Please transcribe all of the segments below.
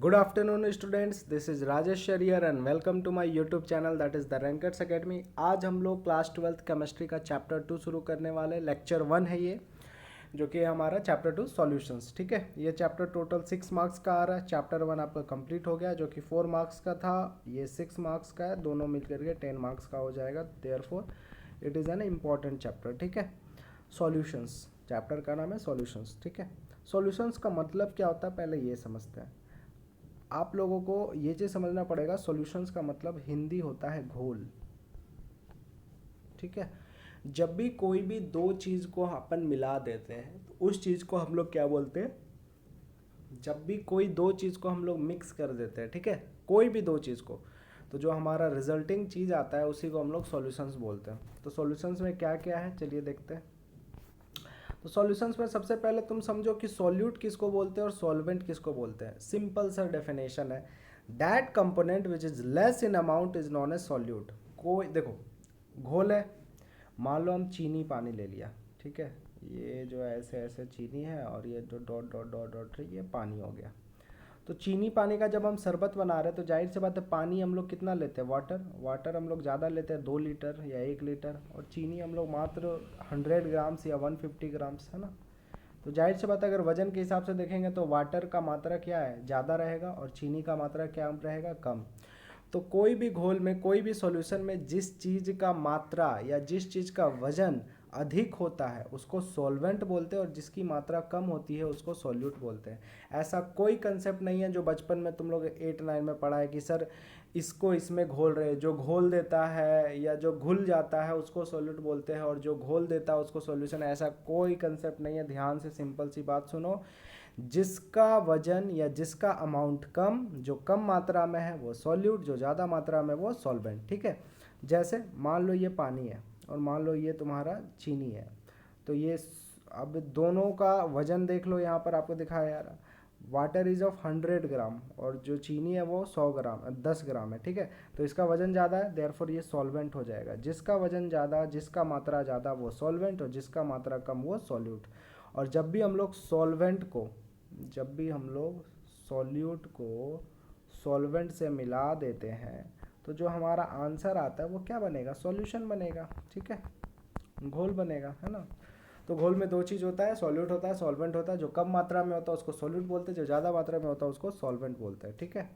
Good afternoon students, this is Rajesh Shariyar and welcome to my YouTube channel that is the Rankers Academy। आज हम लोग class 12th chemistry का chapter 2 शुरू करने वाले। Lecture 1 है ये, जो कि हमारा चैप्टर 2 सॉल्यूशंस। ठीक है, ये चैप्टर टोटल 6 मार्क्स का आ रहा है। चैप्टर 1 आपका कंप्लीट हो गया जो कि 4 मार्क्स का था, ये 6 मार्क्स का है, दोनों मिलकर के 10 मार्क्स का हो जाएगा। Therefore it is an important chapter. ठीक है, सॉल्यूशंस, चैप्टर का नाम है सॉल्यूशंस। ठीक है, सॉल्यूशंस का मतलब क्या होता है पहले ये समझते हैं। आप लोगों को ये चीज़ समझना पड़ेगा, सॉल्यूशंस का मतलब हिंदी होता है घोल। ठीक है, जब भी कोई भी दो चीज़ को अपन मिला देते हैं तो उस चीज़ को हम लोग क्या बोलते हैं? जब भी कोई दो चीज़ को हम लोग मिक्स कर देते हैं, ठीक है, कोई भी दो चीज़ को, तो जो हमारा रिजल्टिंग चीज़ आता है उसी को हम लोग सॉल्यूशंस बोलते हैं। तो सॉल्यूशंस में क्या क्या है चलिए देखते हैं। तो सॉल्यूशंस में सबसे पहले तुम समझो कि सॉल्यूट किसको बोलते हैं और सॉल्वेंट किसको बोलते हैं। सिंपल सा डेफिनेशन है, that component which is less in amount is known as solute. कोई देखो घोल है, मान लो हम चीनी पानी ले लिया, ठीक है, ये जो ऐसे ऐसे चीनी है और ये जो डॉट डॉट डॉट डॉट ये पानी हो गया। तो चीनी पानी का जब हम शरबत बना रहे हैं तो जाहिर सी बात है पानी हम लोग कितना लेते हैं, वाटर हम लोग ज़्यादा लेते हैं, 2 लीटर या 1 लीटर, और चीनी हम लोग मात्र 100 ग्राम्स या 150 ग्राम्स, है ना। तो जाहिर सी बात है अगर वजन के हिसाब से देखेंगे तो वाटर का मात्रा क्या है, ज़्यादा रहेगा, और चीनी का मात्रा क्या रहेगा, कम। तो कोई भी घोल में, कोई भी सॉल्यूशन में जिस चीज़ का मात्रा या जिस चीज़ का वजन अधिक होता है उसको सॉल्वेंट बोलते हैं, और जिसकी मात्रा कम होती है उसको सॉल्यूट बोलते हैं। ऐसा कोई कंसेप्ट नहीं है जो बचपन में तुम लोग 8-9 में पढ़ा है कि सर इसको इसमें घोल रहे, जो घोल देता है या जो घुल जाता है उसको सॉल्यूट बोलते हैं, और जो घोल देता है उसको सॉल्यूशन। ऐसा कोई कंसेप्ट नहीं है। ध्यान से सिंपल सी बात सुनो, जिसका वजन या जिसका अमाउंट कम, जो कम मात्रा में है वो सॉल्यूट, जो ज़्यादा मात्रा में वो सॉल्वेंट। ठीक है, जैसे मान लो ये पानी है और मान लो ये तुम्हारा चीनी है, तो ये अब दोनों का वजन देख लो, यहाँ पर आपको दिखाया यार, वाटर इज़ ऑफ 100 ग्राम और जो चीनी है वो 100 ग्राम 10 ग्राम है। ठीक है, तो इसका वजन ज़्यादा है, देयरफॉर ये सॉल्वेंट हो जाएगा। जिसका वजन ज़्यादा, जिसका मात्रा ज़्यादा वो सॉल्वेंट, और जिसका मात्रा कम वो सॉल्यूट। और जब भी हम लोग सॉल्वेंट को, जब भी हम लोग सॉल्यूट को सॉल्वेंट से मिला देते हैं तो जो हमारा आंसर आता है वो क्या बनेगा, सॉल्यूशन बनेगा। ठीक है, घोल बनेगा, है ना। तो घोल में दो चीज़ होता है, सॉल्यूट होता है, सॉल्वेंट होता है। जो कम मात्रा में होता है उसको सॉल्यूट बोलते हैं, जो ज़्यादा मात्रा में होता है उसको सॉल्वेंट बोलते हैं। ठीक है,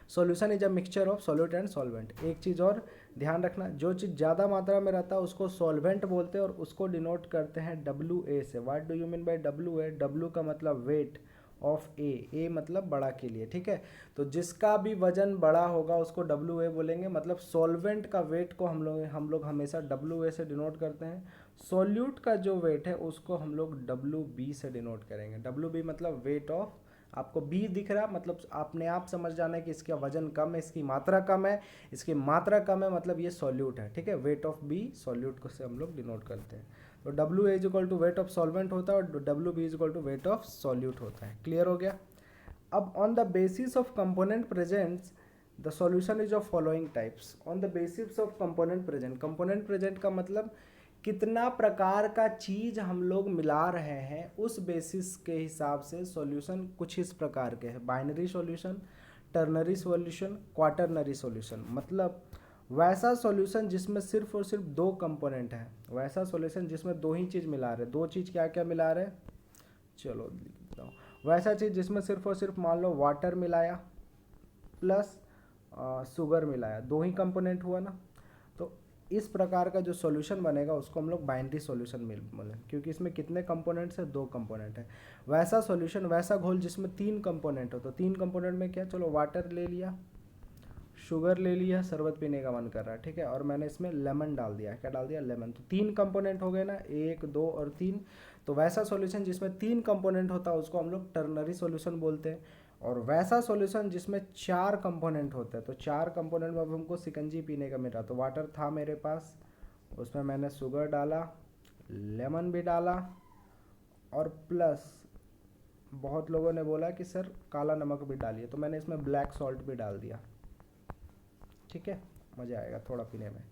solution is a mixture of solute and solvent. एक चीज़ और ध्यान रखना, जो चीज़ ज़्यादा मात्रा में रहता है उसको सॉल्वेंट बोलते हैं और उसको डिनोट करते हैं WA से। What do you mean by WA? W का मतलब वेट ऑफ A मतलब बड़ा के लिए। ठीक है, तो जिसका भी वजन बड़ा होगा उसको WA बोलेंगे। मतलब सॉल्वेंट का वेट को हम लोग हमेशा WA से डिनोट करते हैं। सॉल्यूट का जो वेट है उसको हम लोग WB से डिनोट करेंगे। WB मतलब वेट ऑफ, आपको बी दिख रहा मतलब आपने आप समझ जाना है कि इसका वजन कम है, इसकी मात्रा कम है, इसकी मात्रा कम है, मतलब ये सॉल्यूट है। ठीक है, वेट ऑफ बी सॉल्यूट को से हम लोग डिनोट करते हैं। तो W is equal to weight of solvent होता है और WB is equal to weight of solute होता है। क्लियर हो गया। अब on the basis of component presents the solution is of following types. On the basis of component present, component present का मतलब कितना प्रकार का चीज़ हम लोग मिला रहे हैं, उस बेसिस के हिसाब से सॉल्यूशन कुछ इस प्रकार के हैं। Binary solution, ternary solution, quaternary solution. मतलब वैसा सॉल्यूशन जिसमें सिर्फ और सिर्फ दो कंपोनेंट है, वैसा सॉल्यूशन जिसमें दो ही चीज़ मिला रहे। दो चीज़ क्या क्या मिला रहे, चलो लिखता हूँ। वैसा चीज़ जिसमें सिर्फ और सिर्फ मान लो वाटर मिलाया प्लस शुगर मिलाया, दो ही कंपोनेंट हुआ ना। तो इस प्रकार का जो सॉल्यूशन बनेगा उसको हम लोग बाइनरी सॉल्यूशन बोले, क्योंकि इसमें कितने कंपोनेंट्स है, दो कंपोनेंट है। वैसा सॉल्यूशन, वैसा घोल जिसमें 3 कंपोनेंट हो, तो 3 कंपोनेंट में क्या, चलो वाटर ले लिया, शुगर ले लिया, शरबत पीने का मन कर रहा है, ठीक है, और मैंने इसमें लेमन डाल दिया। क्या डाल दिया, लेमन। तो 3 कंपोनेंट हो गए ना, 1 2 और 3। तो वैसा सॉल्यूशन जिसमें 3 कंपोनेंट होता है उसको हम लोग टर्नरी सॉल्यूशन बोलते हैं। और वैसा सॉल्यूशन जिसमें 4 कंपोनेंट होते हैं, तो 4 कंपोनेंट में अब हमको शिकंजी पीने का मिल रहा, तो वाटर था मेरे पास, उसमें मैंने शुगर डाला, लेमन भी डाला, और प्लस बहुत लोगों ने बोला कि सर काला नमक भी डालिए, तो मैंने इसमें ब्लैक सॉल्ट भी डाल दिया। ठीक है, मज़ा आएगा थोड़ा पीने में।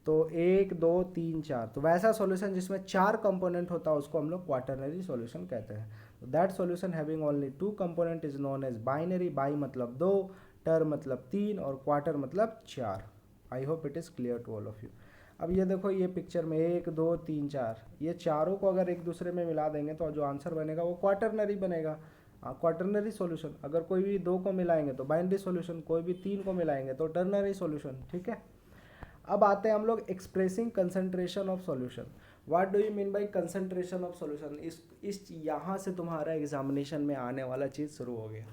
तो 1 2 3 4, तो वैसा सॉल्यूशन जिसमें 4 कंपोनेंट होता है उसको हम लोग क्वाटरनरी सॉल्यूशन कहते हैं। That solution having only two component is known as binary. Bi मतलब दो, टर मतलब तीन और क्वार्टर मतलब चार। I hope it is clear to all of you. अब ये देखो ये पिक्चर में 1 2 3 4, ये चारों को अगर एक दूसरे में मिला देंगे तो जो आंसर बनेगा वो क्वाटरनरी बनेगा, क्वाटरनरी सॉल्यूशन। अगर कोई भी 2 को मिलाएंगे तो बाइनरी सॉल्यूशन, कोई भी 3 को मिलाएंगे तो टर्नरी सॉल्यूशन। ठीक है, अब आते हैं हम लोग expressing concentration of solution. What do you mean by concentration of solution? इस यहाँ से तुम्हारा एग्जामिनेशन में आने वाला चीज़ शुरू हो गया।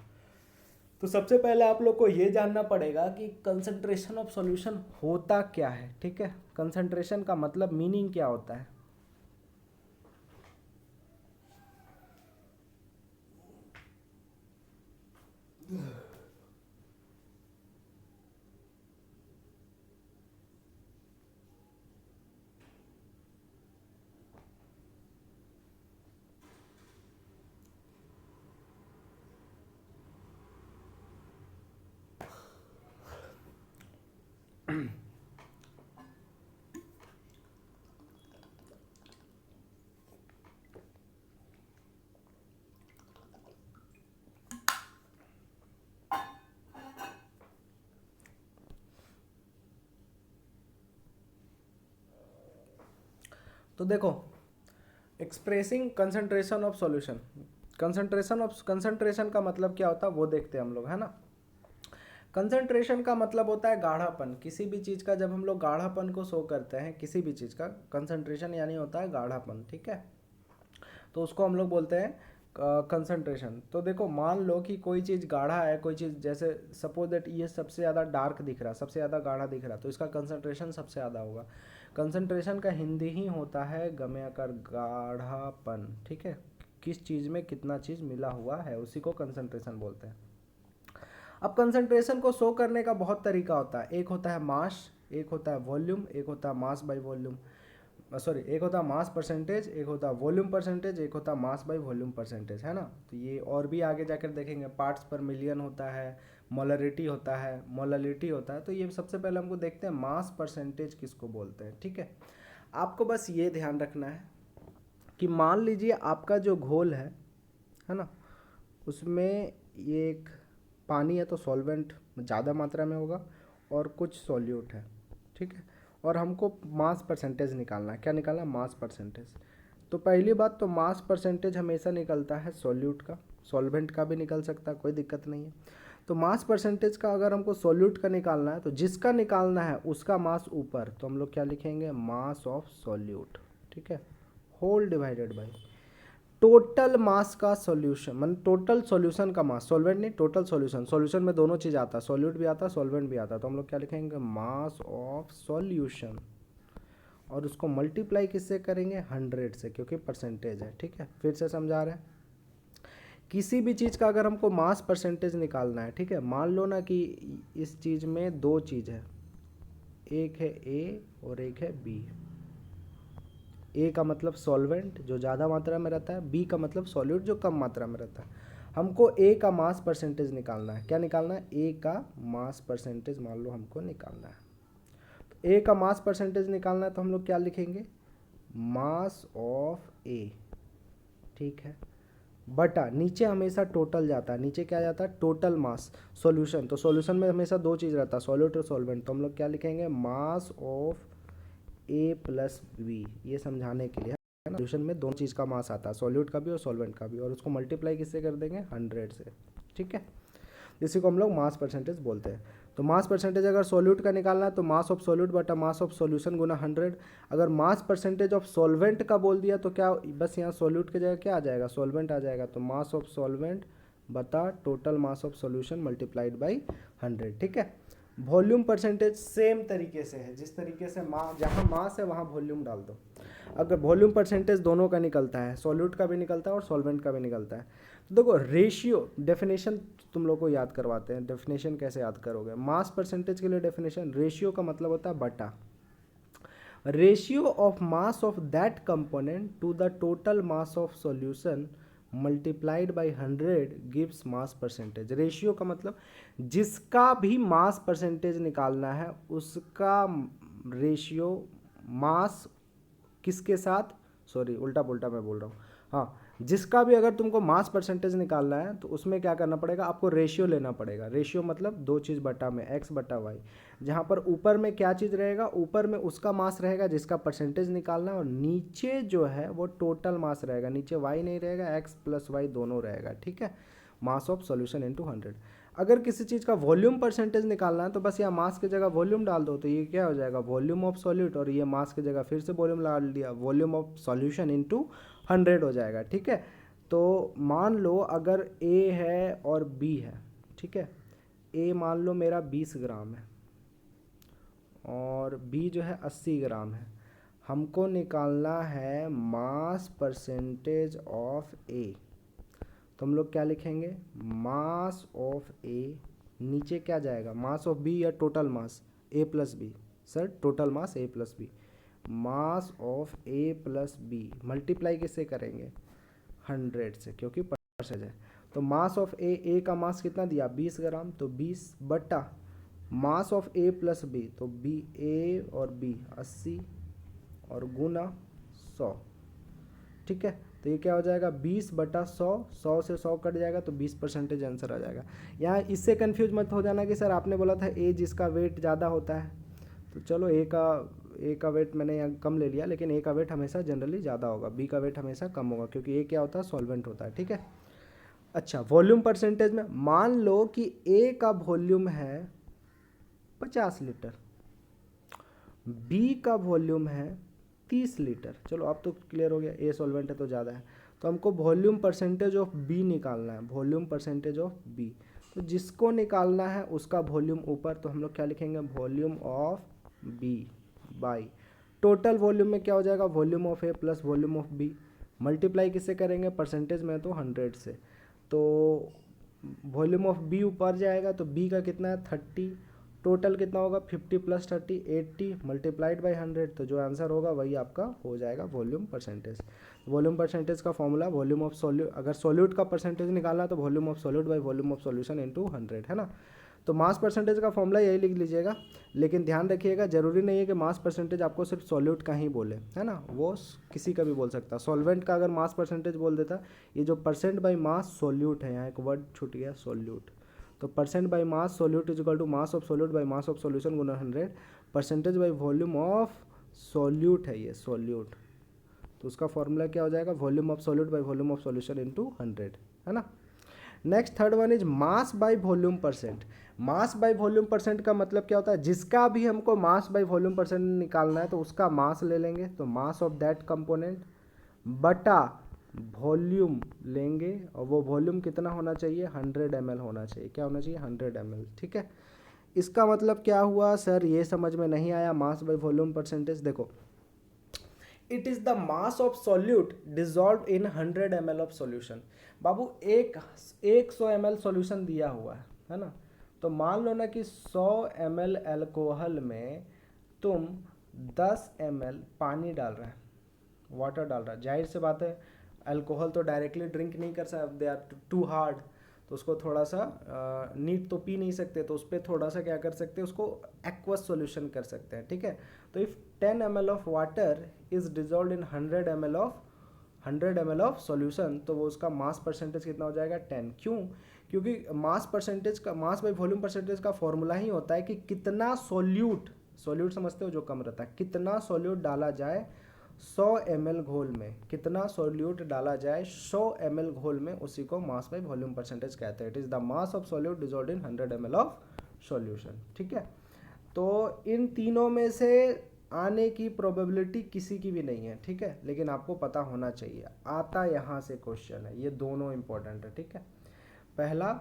तो सबसे पहले आप लोग को ये जानना पड़ेगा कि कंसंट्रेशन ऑफ सॉल्यूशन होता क्या है। ठीक है, कंसंट्रेशन का मतलब मीनिंग क्या होता है। तो देखो, expressing concentration of solution, concentration का मतलब क्या होता है वो देखते हैं हम लोग, है ना। कंसंट्रेशन का मतलब होता है गाढ़ापन। किसी भी चीज़ का जब हम लोग गाढ़ापन को शो करते हैं, किसी भी चीज़ का कंसंट्रेशन यानी होता है गाढ़ापन। ठीक है, तो उसको हम लोग बोलते हैं कंसंट्रेशन। तो देखो, मान लो कि कोई चीज़ गाढ़ा है, कोई चीज़ जैसे सपोज दैट ये सबसे ज़्यादा डार्क दिख रहा है, सबसे ज़्यादा गाढ़ा दिख रहा है, तो इसका कंसंट्रेशन सबसे ज़्यादा होगा। कंसंट्रेशन का हिंदी ही होता है गम्यकर, गाढ़ापन। ठीक है, किस चीज़ में कितना चीज़ मिला हुआ है उसी को कंसंट्रेशन बोलते हैं। अब कंसंट्रेशन को शो करने का बहुत तरीका होता है। एक होता है मास, एक होता है वॉल्यूम, एक होता है मास बाई वॉल्यूम, सॉरी एक होता है मास परसेंटेज, एक होता है वॉल्यूम परसेंटेज, एक होता है मास बाई वॉल्यूम परसेंटेज, है ना। तो ये और भी आगे जाकर देखेंगे, पार्ट्स पर मिलियन होता है, मोलरिटी होता है, मोललिटी होता है। तो ये सबसे पहले हमको देखते हैं मास परसेंटेज किसको बोलते हैं। ठीक है, आपको बस ये ध्यान रखना है कि मान लीजिए आपका जो घोल है ना, उसमें ये एक पानी है तो सॉल्वेंट ज़्यादा मात्रा में होगा और कुछ सॉल्यूट है। ठीक है, और हमको मास परसेंटेज निकालना है। क्या निकालना है? Mass percentage. तो पहली बात तो मास परसेंटेज हमेशा निकलता है सॉल्यूट का, सॉल्वेंट का भी निकल सकता है, कोई दिक्कत नहीं है। तो मास परसेंटेज का अगर हमको सॉल्यूट का निकालना है तो जिसका निकालना है उसका मास ऊपर, तो हम लोग क्या लिखेंगे? Mass of solute. ठीक है, whole divided by total mass का सॉल्यूशन, मतलब टोटल सॉल्यूशन का मास, सॉल्वेंट नहीं, टोटल सॉल्यूशन। सॉल्यूशन में दोनों चीज़ आता है, सॉल्यूट भी आता है, सॉल्वेंट भी आता है। तो हम लोग क्या लिखेंगे? मास ऑफ सॉल्यूशन, और उसको मल्टीप्लाई किससे करेंगे? 100 से, क्योंकि परसेंटेज है। ठीक है, फिर से समझा रहे हैं। किसी भी चीज़ का अगर हमको मास परसेंटेज निकालना है, ठीक है, मान लो ना कि इस चीज़ में दो चीज़ है, एक है ए और एक है बी। ए का मतलब सॉल्वेंट जो ज़्यादा मात्रा में रहता है, बी का मतलब सॉल्यूट जो कम मात्रा में रहता है। हमको ए का मास परसेंटेज निकालना है। क्या निकालना है? ए का मास परसेंटेज मान लो हमको निकालना है। तो ए का मास परसेंटेज निकालना है तो हम लोग क्या लिखेंगे? मास ऑफ ए। ठीक है, बटा नीचे हमेशा टोटल जाता है, नीचे क्या जाता है? Total mass solution. तो सॉल्यूशन में हमेशा दो चीज़ रहता है, सॉल्यूट और सॉल्वेंट। तो हम लोग क्या लिखेंगे? Mass of A plus B, ये समझाने के लिए, है ना। सॉल्यूशन में दोनों चीज़ का मास आता है, सॉल्यूट का भी और सॉल्वेंट का भी, और उसको मल्टीप्लाई किससे कर देंगे? 100 से। ठीक है, इसी को हम लोग मास परसेंटेज बोलते हैं। तो मास परसेंटेज अगर सॉल्यूट का निकालना है तो मास ऑफ सॉल्यूट बटा मास ऑफ सॉल्यूशन गुना 100। अगर मास परसेंटेज ऑफ सॉल्वेंट का बोल दिया तो क्या, बस यहाँ सॉल्यूट की जगह क्या आ जाएगा? सॉल्वेंट आ जाएगा। तो मास ऑफ सॉल्वेंट बता total mass of solution multiplied by 100। ठीक है, वॉल्यूम परसेंटेज सेम तरीके से है, जिस तरीके से जहाँ मास है वहाँ वॉल्यूम डाल दो। अगर वॉल्यूम परसेंटेज दोनों का निकलता है, सॉल्यूट का भी निकलता है और सॉल्वेंट का भी निकलता है। तो देखो रेशियो, डेफिनेशन तुम लोग को याद करवाते हैं। डेफिनेशन कैसे याद करोगे? मास परसेंटेज के लिए डेफिनेशन, रेशियो का मतलब होता है बटा, ratio of mass of that component to the total mass of solution multiplied by 100 gives mass percentage. Ratio का मतलब जिसका भी मास परसेंटेज निकालना है उसका रेशियो मास किसके साथ, सॉरी उल्टा पुल्टा मैं बोल रहा हूँ, हाँ, जिसका भी अगर तुमको मास परसेंटेज निकालना है तो उसमें क्या करना पड़ेगा, आपको रेशियो लेना पड़ेगा। रेशियो मतलब दो चीज़ बटा में, एक्स बटा वाई, जहाँ पर ऊपर में क्या चीज़ रहेगा, ऊपर में उसका मास रहेगा जिसका परसेंटेज निकालना है, और नीचे जो है वो टोटल मास रहेगा। नीचे वाई नहीं रहेगा, एक्स प्लस वाई दोनों रहेगा, ठीक है। मास ऑफ सॉल्यूशन इनटू 100। अगर किसी चीज़ का वॉल्यूम परसेंटेज निकालना है तो बस यहाँ मास की जगह वॉल्यूम डाल दो, तो ये क्या हो जाएगा, वॉल्यूम ऑफ सॉल्यूट, और ये मास की जगह फिर से वॉल्यूम डाल दिया, वॉल्यूम ऑफ सॉल्यूशन इनटू 100 हो जाएगा, ठीक है। तो मान लो अगर ए है और बी है, ठीक है। ए मान लो मेरा 20 ग्राम है और बी जो है 80 ग्राम है। हमको निकालना है मास परसेंटेज ऑफ ए, तो हम लोग क्या लिखेंगे, मास ऑफ ए, नीचे क्या जाएगा, मास ऑफ बी या total mass, A plus B, sir total mass A plus B, mass of A plus B multiply किससे करेंगे, 100 से, क्योंकि परसेंटेज है। तो मास ऑफ ए का मास कितना दिया 20 ग्राम, तो 20 बटा mass of A plus B, तो बी ए और बी 80 और गुना 100, ठीक है। तो ये क्या हो जाएगा 20 बटा 100, 100 से 100 कट जाएगा तो 20% आंसर आ जाएगा। यहाँ इससे कंफ्यूज मत हो जाना कि सर आपने बोला था ए जिसका वेट ज़्यादा होता है, तो चलो ए का वेट मैंने यहाँ कम ले लिया, लेकिन ए का वेट हमेशा जनरली ज़्यादा होगा, बी का वेट हमेशा कम होगा, क्योंकि ए क्या होता है, सॉल्वेंट होता है, ठीक है। अच्छा, वॉल्यूम परसेंटेज में मान लो कि ए का वॉल्यूम है 50 लीटर, बी का वॉल्यूम है 30 लीटर। चलो अब तो क्लियर हो गया, ए सॉल्वेंट है तो ज़्यादा है, तो हमको वॉल्यूम परसेंटेज ऑफ बी निकालना है, वॉल्यूम परसेंटेज ऑफ बी। तो जिसको निकालना है उसका वॉल्यूम ऊपर, तो हम लोग क्या लिखेंगे, volume of B by total volume में क्या हो जाएगा, volume of A plus volume of B, multiply किससे करेंगे, परसेंटेज में तो 100 से, तो वॉल्यूम ऑफ बी ऊपर जाएगा, तो बी का कितना है 30, टोटल कितना होगा 50 प्लस 30 80 मल्टीप्लाइड बाई 100, तो जो आंसर होगा वही आपका हो जाएगा वॉल्यूम परसेंटेज। वॉल्यूम परसेंटेज का फॉर्मूला वॉल्यूम ऑफ सॉल्यूट, अगर सॉल्यूट का परसेंटेज निकालना है तो volume of solute by volume of solution into 100, है ना। तो मास परसेंटेज का फॉर्मूला यही लिख लीजिएगा, लेकिन ध्यान रखिएगा जरूरी नहीं है कि मास परसेंटेज आपको सिर्फ सॉल्यूट का ही बोले, है ना, वो किसी का भी बोल सकता है। सॉल्वेंट का अगर मास परसेंटेज बोल देता, ये जो परसेंट बाई मास सॉल्यूट है, यहाँ एक वर्ड छूट गया सॉल्यूट, तो percent by mass solute is equal to mass of solute by mass of solution गुना 100, percentage by volume of solute है ये सॉल्यूट, तो उसका फॉर्मूला क्या हो जाएगा, volume of solute by volume of solution into 100, है ना। Next third one is mass by volume percent. Mass by volume percent का मतलब क्या होता है, जिसका भी हमको मास बाई वॉल्यूम परसेंट निकालना है तो उसका मास ले लेंगे, तो मास ऑफ दैट कंपोनेंट बटा वॉल्यूम लेंगे, और वो वॉल्यूम कितना होना चाहिए 100 ml होना चाहिए, क्या होना चाहिए 100 ml, ठीक है। इसका मतलब क्या हुआ सर, ये समझ में नहीं आया, मास बाई वॉल्यूम परसेंटेज देखो, it is the mass of solute dissolved in 100 ml of solution. बाबू एक 100 ml सॉल्यूशन दिया हुआ है ना, तो मान लो ना कि 100 ml अल्कोहल में तुम 10 ml पानी डाल रहे हैं, वाटर डाल रहा है, जाहिर से बात है अल्कोहल तो डायरेक्टली ड्रिंक नहीं कर सकते, दे आर टू हार्ड, तो उसको थोड़ा सा नीट तो पी नहीं सकते, तो उस पर थोड़ा सा क्या कर सकते हैं, उसको एक्वस सॉल्यूशन कर सकते हैं, ठीक है। तो if 10 ml of water is dissolve in 100 ml of solution, तो वो उसका मास परसेंटेज कितना हो जाएगा 10। क्यों, क्योंकि मास परसेंटेज का, मास बाई वॉल्यूम परसेंटेज का फॉर्मूला ही होता है कि कितना सॉल्यूट समझते हो जो कम रहता है, कितना सॉल्यूट डाला जाए 100 ml घोल में, कितना सॉल्यूट डाला जाए 100 ml घोल में, उसी को मास बाई वॉल्यूम परसेंटेज कहते हैं। It is the mass of solute dissolved in 100 ml of solution, ठीक है। तो इन तीनों में से आने की प्रोबेबिलिटी किसी की भी नहीं है, ठीक है, लेकिन आपको पता होना चाहिए, आता यहाँ से क्वेश्चन है, ये दोनों इंपॉर्टेंट है, ठीक है। पहला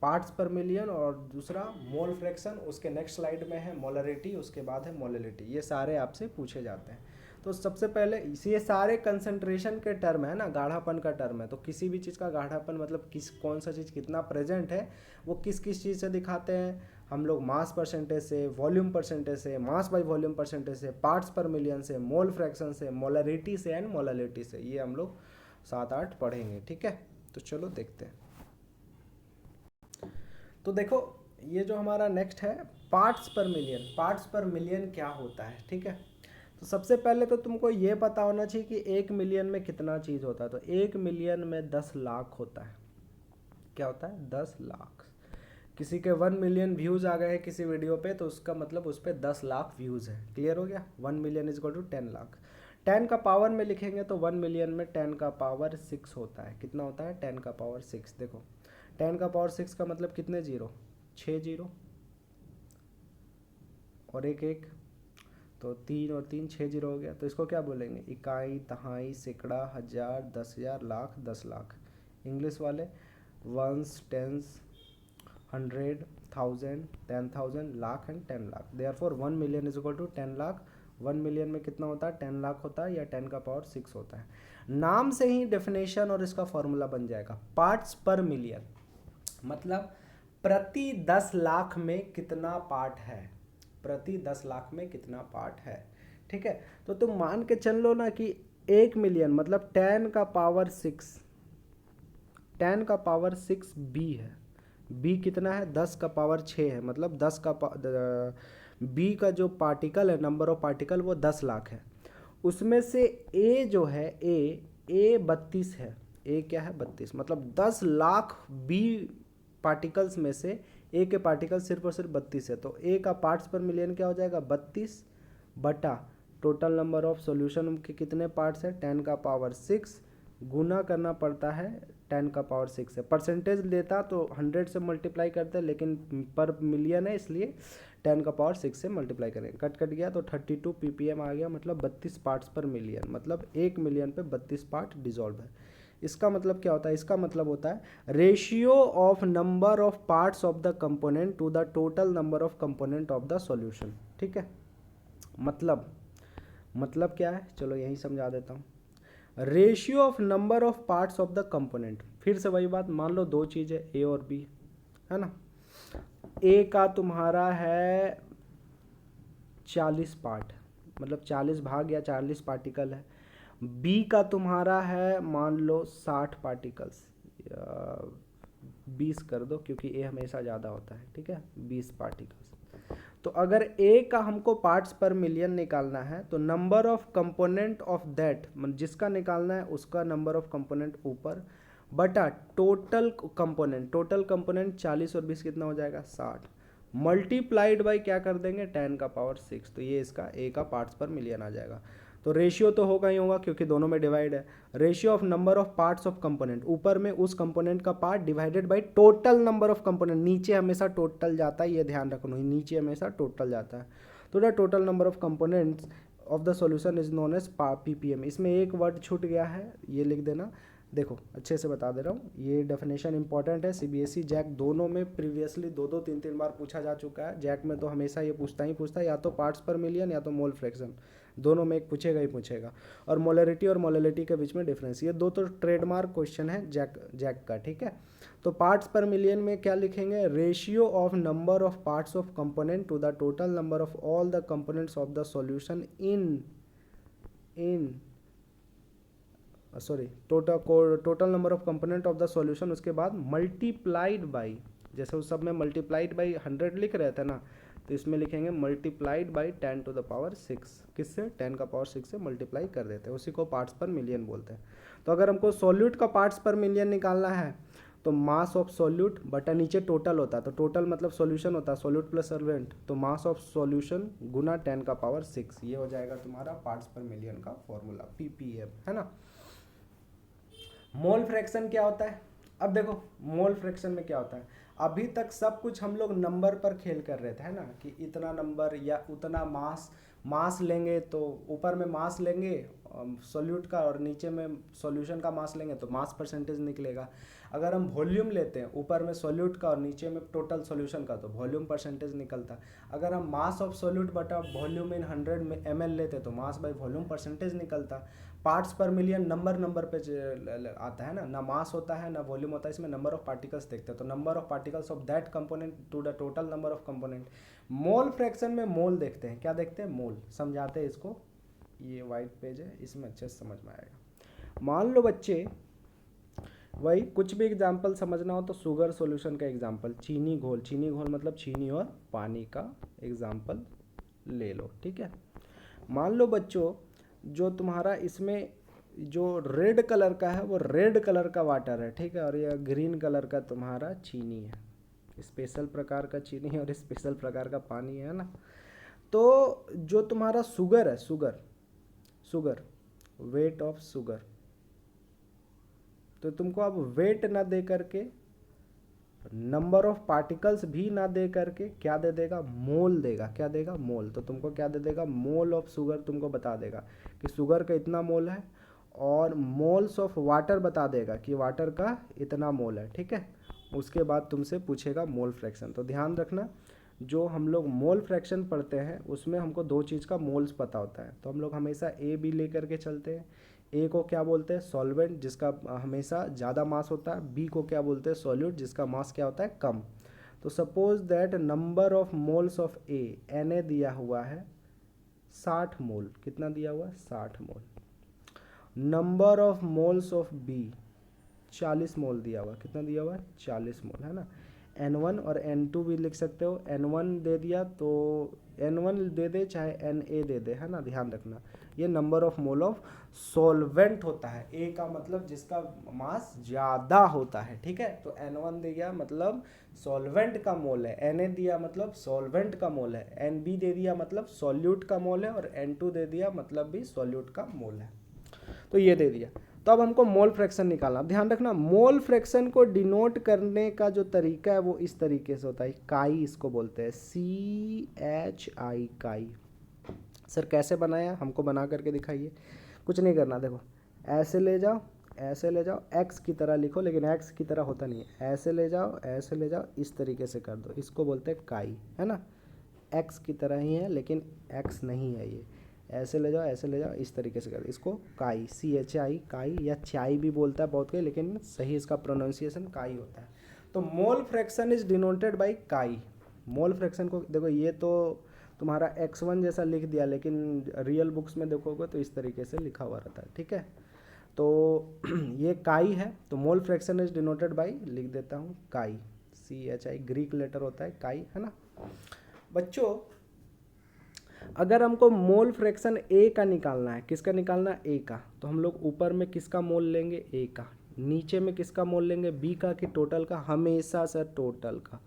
पार्ट्स पर मिलियन और दूसरा मोल फ्रैक्शन, उसके नेक्स्ट स्लाइड में है मोलरिटी, उसके बाद है मोललिटी, ये सारे आपसे पूछे जाते हैं। तो सबसे पहले ये सारे कंसंट्रेशन के टर्म है ना, गाढ़ापन का टर्म है, तो किसी भी चीज़ का गाढ़ापन मतलब कौन सा चीज़ कितना प्रेजेंट है, वो किस चीज़ से दिखाते हैं हम लोग, मास परसेंटेज से, वॉल्यूम परसेंटेज से, मास बाई वॉल्यूम परसेंटेज से, पार्ट्स पर मिलियन से, मोल फ्रैक्शन से, मोलरिटी से एंड मोललिटी से, ये हम लोग 7-8 पढ़ेंगे, ठीक है। तो चलो देखते हैं। तो देखो ये जो हमारा नेक्स्ट है पार्ट्स पर मिलियन, पार्ट्स पर मिलियन क्या होता है, ठीक है। तो सबसे पहले तो तुमको ये पता होना चाहिए कि 1 मिलियन में कितना चीज़ होता है। तो 1 मिलियन में 10 लाख होता है। क्या होता है? 10 लाख। किसी के 1 मिलियन व्यूज़ आ गए हैं किसी वीडियो पे, तो उसका मतलब उस पर 10 लाख व्यूज़ है। क्लियर हो गया? 1 million is equal to 10 lakh. 10 का पावर में लिखेंगे तो 1 मिलियन में 10 का पावर 6 होता है। कितना होता है? 10 का पावर 6। देखो 10 का पावर 6 का मतलब कितने जीरो? 6 जीरो और एक एक, तो 3 और 3 6 जीरो हो गया। तो इसको क्या बोलेंगे? इकाई, दहाई, सैकड़ा, हजार, 10,000, लाख, 10 लाख। इंग्लिश वाले ones, tens, 100, 1000, 10,000, lakh and 10 lakh. Therefore 1 million is equal to 10 lakh. 1 million में कितना होता है? 10 लाख होता है, या 10 का पावर 6 होता है। नाम से ही डेफिनेशन और इसका फॉर्मूला बन जाएगा। पार्ट्स पर मिलियन मतलब प्रति 10 लाख में कितना पार्ट है, प्रति 10 लाख में कितना पार्ट है। ठीक है, तो तुम मान के चल लो ना कि 1 मिलियन मतलब 10 का पावर 6, 10 का पावर 6 बी है। बी कितना है? 10 का पावर 6 है, मतलब 10 का बी का जो पार्टिकल है, नंबर ऑफ पार्टिकल, वो 10 लाख है। उसमें से ए जो है, ए 32 है। ए क्या है? 32। मतलब 10 लाख बी पार्टिकल्स में से ए के पार्टिकल सिर्फ और सिर्फ 32 है। तो ए का पार्ट्स पर मिलियन क्या हो जाएगा? 32 बटा टोटल नंबर ऑफ सॉल्यूशन के कितने पार्ट्स है? 10 का पावर 6 गुना करना पड़ता है 10 का पावर 6 से। परसेंटेज लेता तो 100 से मल्टीप्लाई करते, लेकिन पर मिलियन है इसलिए 10 का पावर 6 से मल्टीप्लाई करेंगे। कट कट गया तो 32 ppm आ गया, मतलब 32 पार्ट्स पर मिलियन। मतलब 1 मिलियन पे 32 पार्ट डिजॉल्व है। इसका मतलब क्या होता है? इसका मतलब होता है ratio of number of parts of the component to the total number of component of the solution. ठीक है, मतलब क्या है? चलो यही समझा देता हूँ। Ratio of number of parts of the component, फिर से वही बात, मान लो दो चीज़ है ए और बी, है ना। ए का तुम्हारा है 40 पार्ट, मतलब 40 भाग या 40 पार्टिकल है। बी का तुम्हारा है मान लो 60 पार्टिकल्स, 20 कर दो क्योंकि ए हमेशा ज़्यादा होता है। ठीक है, 20 पार्टिकल्स। तो अगर ए का हमको पार्ट्स पर मिलियन निकालना है तो number of component of that, जिसका निकालना है उसका नंबर ऑफ कंपोनेंट ऊपर बटा टोटल कंपोनेंट। टोटल कंपोनेंट 40 और 20 कितना हो जाएगा? 60 मल्टीप्लाइड बाई क्या कर देंगे? 10 का पावर 6। तो ये इसका ए का पार्ट्स पर मिलियन आ जाएगा। तो रेशियो तो होगा ही होगा क्योंकि दोनों में डिवाइड है। Ratio of number of parts of component, ऊपर में उस कंपोनेंट का part divided by total number of component. नीचे हमेशा टोटल जाता है, ये ध्यान रखना, नीचे हमेशा टोटल जाता है। तो the total number of components of the solution is known as PPM. इसमें एक वर्ड छूट गया है, ये लिख देना। देखो अच्छे से बता दे रहा हूँ, ये डेफिनेशन इंपॉर्टेंट है। सीबीएसई जैक दोनों में प्रीवियसली 2-3 बार पूछा जा चुका है। जैक में तो हमेशा ये पूछता है, या तो पार्ट्स पर मिलियन या तो मोल फ्रैक्शन, दोनों में एक पूछेगा ही पूछेगा। और मोलरिटी और मोलरिटी के बीच में डिफरेंस, ये दो तो ट्रेडमार्क क्वेश्चन है जैक का। ठीक है, तो पार्ट्स पर मिलियन में क्या लिखेंगे? Ratio of number of parts of component to the total number of all the components of the solution in total number of component of the solution, उसके बाद मल्टीप्लाइड बाई, जैसे उस सब में मल्टीप्लाइड बाई 100 लिख रहे थे ना, तो इसमें लिखेंगे multiplied by 10 to the power 6। किससे? 10 का पावर 6 से मल्टीप्लाई कर देते हैं, उसी को पार्ट्स पर मिलियन बोलते हैं। तो अगर हमको सॉल्यूट का पार्ट्स पर मिलियन निकालना है तो मास ऑफ सॉल्यूट बटा नीचे टोटल होता है, तो टोटल मतलब सॉल्यूशन होता है, सॉल्यूट प्लस सॉल्वेंट, तो मास ऑफ सॉल्यूशन गुना 10 का पावर 6, ये हो जाएगा तुम्हारा पार्ट्स पर मिलियन का फॉर्मूला, पीपीएम, है ना। मोल फ्रैक्शन क्या होता है? अब देखो मोल फ्रैक्शन में क्या होता है, अभी तक सब कुछ हम लोग नंबर पर खेल कर रहे थे, है ना, कि इतना नंबर या उतना मास लेंगे, तो ऊपर में मास लेंगे सॉल्यूट का और नीचे में सॉल्यूशन का मास लेंगे तो मास परसेंटेज निकलेगा। अगर हम वॉल्यूम लेते हैं, ऊपर में सॉल्यूट का और नीचे में टोटल सॉल्यूशन का, तो वॉल्यूम परसेंटेज निकलता। अगर हम मास ऑफ सॉल्यूट बटा वॉल्यूम इन 100 ml लेते तो मास बाई वॉल्यूम परसेंटेज निकलता। पार्ट्स पर मिलियन नंबर पे आता है ना मास होता है ना वॉल्यूम होता है, इसमें नंबर ऑफ पार्टिकल्स देखते हैं, तो number of particles of that component to the total number of component. Mole fraction में मोल देखते हैं, क्या देखते हैं? मोल। समझाते हैं इसको, ये वाइट पेज है, इसमें अच्छे से समझ में आएगा। मान लो बच्चे, वही कुछ भी एग्जाम्पल समझना हो तो शुगर सॉल्यूशन का एग्जाम्पल, चीनी घोल मतलब चीनी और पानी का एग्जाम्पल ले लो। ठीक है, मान लो बच्चों जो तुम्हारा इसमें जो रेड कलर का है वो रेड कलर का वाटर है, ठीक है, और यह ग्रीन कलर का तुम्हारा चीनी है, स्पेशल प्रकार का चीनी है और स्पेशल प्रकार का पानी है ना। तो जो तुम्हारा शुगर है, शुगर वेट ऑफ शुगर, तो तुमको अब वेट ना दे करके, नंबर ऑफ पार्टिकल्स भी ना दे करके क्या दे देगा, मोल देगा। क्या देगा, मोल। तो तुमको क्या दे देगा, मोल ऑफ शुगर तुमको बता देगा कि शुगर का इतना मोल है, और मोल्स ऑफ वाटर बता देगा कि वाटर का इतना मोल है, ठीक है। उसके बाद तुमसे पूछेगा मोल फ्रैक्शन। तो ध्यान रखना, जो हम लोग मोल फ्रैक्शन पढ़ते हैं उसमें हमको दो चीज़ का मोल्स पता होता है, तो हम लोग हमेशा ए बी लेकर के चलते हैं। ए को क्या बोलते हैं, सॉल्वेंट, जिसका हमेशा ज़्यादा मास होता है। बी को क्या बोलते हैं, सॉल्यूट, जिसका मास क्या होता है, कम। तो suppose that number of moles of A, N A दिया हुआ है 60 मोल। कितना दिया हुआ है, 60 mole. Number of moles of B 40 mole दिया हुआ। कितना दिया हुआ है, 40 मोल, है ना। N1 और N2 भी लिख सकते हो। N1 दे दिया तो N1 दे दे, चाहे Na दे दे, है ना, ध्यान रखना। ये number of mole of solvent होता है। ए का मतलब जिसका मास ज़्यादा होता है, ठीक है। तो N1 दिया मतलब सॉल्वेंट का मोल है, Na दिया मतलब सॉल्वेंट का मोल है, Nb दे दिया मतलब सॉल्यूट का मोल है, और N2 दे दिया मतलब भी सॉल्यूट का मोल है। तो ये दे दिया। तो अब हमको मोल फ्रैक्शन निकालना। ध्यान रखना, मोल फ्रैक्शन को डिनोट करने का जो तरीका है वो इस तरीके से होता है, काई इसको बोलते हैं, CHI, काई। सर कैसे बनाया, हमको बना करके दिखाइए। कुछ नहीं करना, देखो ऐसे ले जाओ, ऐसे ले जाओ, एक्स की तरह लिखो, लेकिन एक्स की तरह होता नहीं है, ऐसे ले जाओ, ऐसे ले जाओ, इस तरीके से कर दो, इसको बोलते हैं काई, है ना। एक्स की तरह ही है लेकिन एक्स नहीं है ये। ऐसे ले जाओ, ऐसे ले जाओ, इस तरीके से कर दो, इसको काई, CHI, काई, या चाई भी बोलता है बहुत कोई, लेकिन सही इसका प्रोनाउंसिएशन काई होता है। तो mole fraction is denoted by chi. Mole fraction को देखो, ये तो तुम्हारा x1 जैसा लिख दिया, लेकिन रियल बुक्स में देखोगे तो इस तरीके से लिखा हुआ रहता है, ठीक है। तो ये काई है, तो mole fraction is denoted by, लिख देता हूँ काई, CHI, ग्रीक लेटर होता है काई, है ना। बच्चों अगर हमको मोल फ्रैक्शन ए का निकालना है, किसका निकालना है, ए का, तो हम लोग ऊपर में किसका मोल लेंगे, ए का, नीचे में किसका मोल लेंगे, बी का, कि टोटल का, हमेशा सर टोटल का।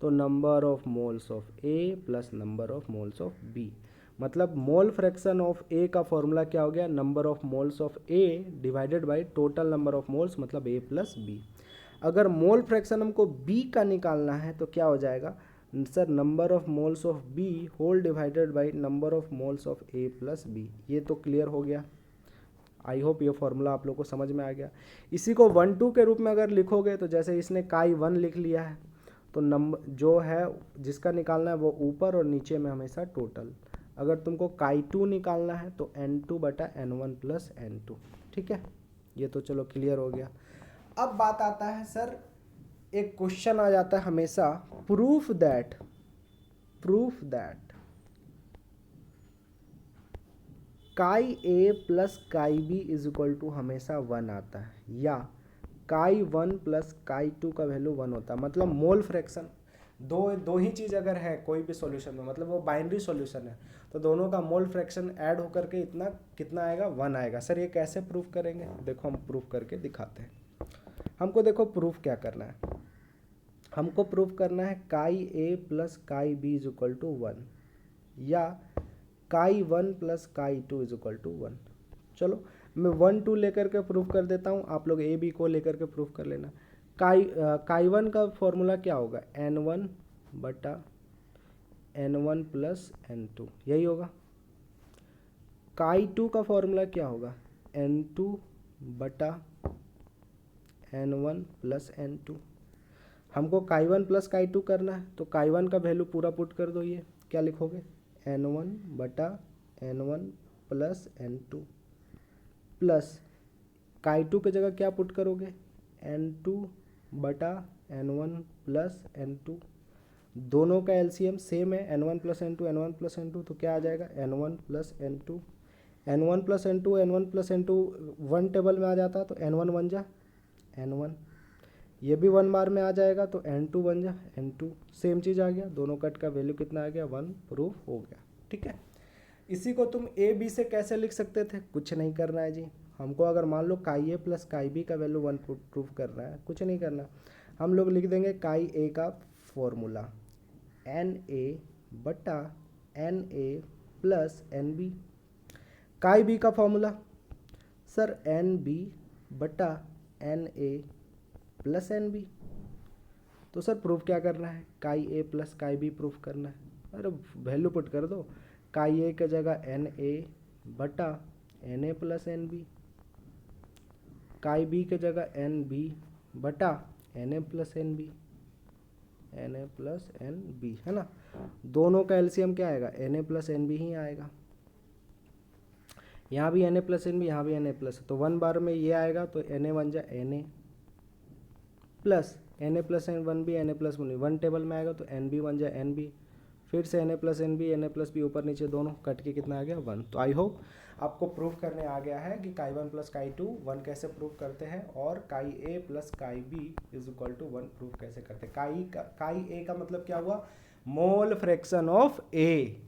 तो number of moles of A plus number of moles of B, मतलब मोल फ्रैक्शन ऑफ ए का फॉर्मूला क्या हो गया, number of moles of A divided by total number of moles, मतलब ए प्लस बी। अगर मोल फ्रैक्शन हमको बी का निकालना है तो क्या हो जाएगा sir, number of moles of B whole divided by number of moles of A plus B. ये तो क्लियर हो गया। आई होप ये फॉर्मूला आप लोग को समझ में आ गया। इसी को 1-2 के रूप में अगर लिखोगे तो जैसे इसने काई 1 लिख लिया है, तो नंबर जो है जिसका निकालना है वो ऊपर और नीचे में हमेशा टोटल। अगर तुमको काई 2 निकालना है तो N2/N1 प्लस N2, ठीक है। ये तो चलो क्लियर हो गया। अब बात आता है सर, एक क्वेश्चन आ जाता है हमेशा, proof that chi A plus chi B is equal to हमेशा 1 आता है, या काई 1 प्लस काई 2 का वैल्यू 1 होता है। मतलब मोल फ्रैक्शन दो ही चीज़ अगर है कोई भी सॉल्यूशन में, मतलब वो बाइनरी सॉल्यूशन है, तो दोनों का मोल फ्रैक्शन ऐड होकर के इतना कितना आएगा, 1 आएगा। सर ये कैसे प्रूफ करेंगे, देखो हम प्रूफ करके दिखाते हैं। हमको देखो प्रूफ क्या करना है, हमको प्रूफ करना है chi A plus chi B is equal to 1, या काई 1 plus chi 2 is equal to 1। चलो मैं 1-2 लेकर के प्रूफ कर देता हूँ, आप लोग ए बी को लेकर के प्रूफ कर लेना। काई 1 का फॉर्मूला क्या होगा, N1/N1 प्लस N2, यही होगा। काई 2 का फॉर्मूला क्या होगा, N2/N1 प्लस N2। हमको काई 1 प्लस काई 2 करना है, तो काई 1 का वैल्यू पूरा पुट कर दो, ये क्या लिखोगे, N1/N1 plus N2, plus chi 2 की जगह क्या पुट करोगे, N2/N1 प्लस N2। दोनों का एलसीएम सेम है, N1 प्लस N2, तो क्या आ जाएगा, N1 plus N2, N1 plus N2 1 table में आ जाता है, तो N1 बन जा N1, ये भी 1 बार में आ जाएगा तो N2 बन जा N2, सेम चीज़ आ गया, दोनों कट का वैल्यू कितना आ गया, 1, प्रूफ हो गया, ठीक है। इसी को तुम ए बी से कैसे लिख सकते थे, कुछ नहीं करना है जी हमको। अगर मान लो काई ए प्लस काई बी का वैल्यू 1 प्रूफ करना है, कुछ नहीं करना, हम लोग लिख देंगे काई ए का फॉर्मूला एन ए बटा N A plus N B. Chi B का फॉर्मूला सर एन बी बटा N A plus N B. तो सर प्रूफ क्या करना है, chi A plus chi B proof करना है। अरे वैल्यू पुट कर दो, काई ए की जगह एन ए बटा N A plus N B, chi B की जगह एन बी बटा N A plus N B, N A plus N B, है ना। दोनों का एलसीएम क्या आएगा, n A plus N B ही आएगा। यहाँ भी n A plus N B, यहाँ भी एन ए प्लस, तो 1 बार में ये आएगा तो एन ए बन जाए N A plus N A plus N one B, N A plus one B, 1 table में आएगा तो एन बी बन जाए एन बी, फिर से N A plus N B, N A plus B, ऊपर नीचे दोनों कट के कितना आ गया 1। तो आई होप आपको प्रूफ करने आ गया है कि काई 1 प्लस काई 2 1 कैसे प्रूफ करते हैं, और chi A plus chi B is equal to 1 proof कैसे करते हैं। काई ए का मतलब क्या हुआ, मोल फ्रैक्शन ऑफ ए।